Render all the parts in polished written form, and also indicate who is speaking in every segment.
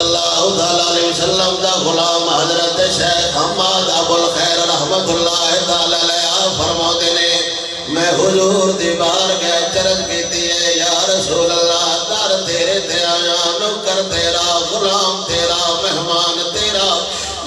Speaker 1: اللہ تعالیٰ علیہ وسلم دا غلام حضرت شیخ حماد ابو الخیر رحمت اللہ تعالیٰ علیہ فرما دینے میں حضور دی بارگاہ چرج کیتی ہے یا رسول اللہ در تیرے تے آیا نوکر تیرا غلام تیرا مہمان تیرا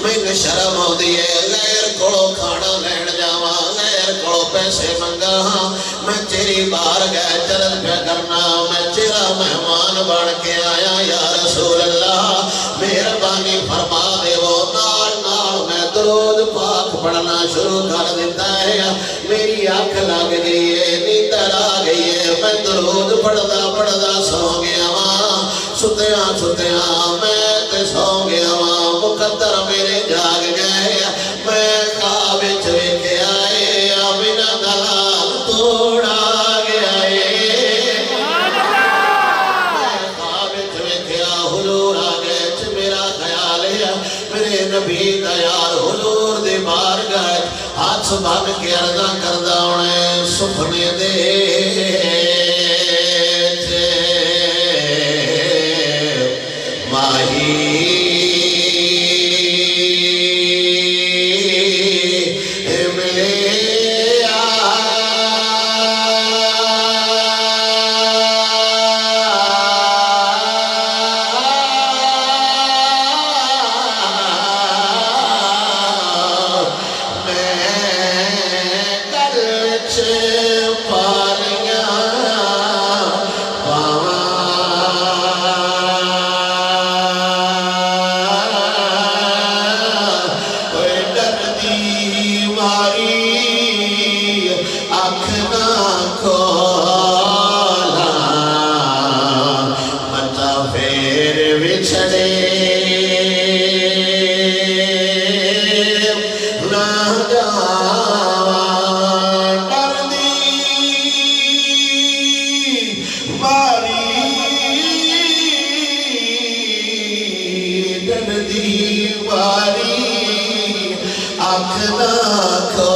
Speaker 1: میں شرم ہو دیئے غیر کڑو کھانا لین جاواں غیر کڑو پیسے منگا ہاں میں تیری بارگاہ چرج پہ کرنا میں تیرا مہمان بن کے آیا یا رسول اللہ مہربانی فرما دے وہ نال نال میں درود پاک پڑھنا شروع کر دیتا ہے میری آنکھ لگ گئی ہے نیندر آ گئی ہے میں درود پڑھدا پڑھدا سو گیا وہاں ستیاں میں تے سو گیا وہاں مقدر میرے جاگ گئے میں خواب وچ ویکھیا اے آمینہ دا لال توڑا گیا اے میں خواب وچ ویکھیا حضور آ گئے میرا خیال ہے میرے نبی دا یار حضور دی بارگاہ ہاتھ بن کے عرضاں کردا ہونے سپنے دے دیواری آنکھ نہ کھو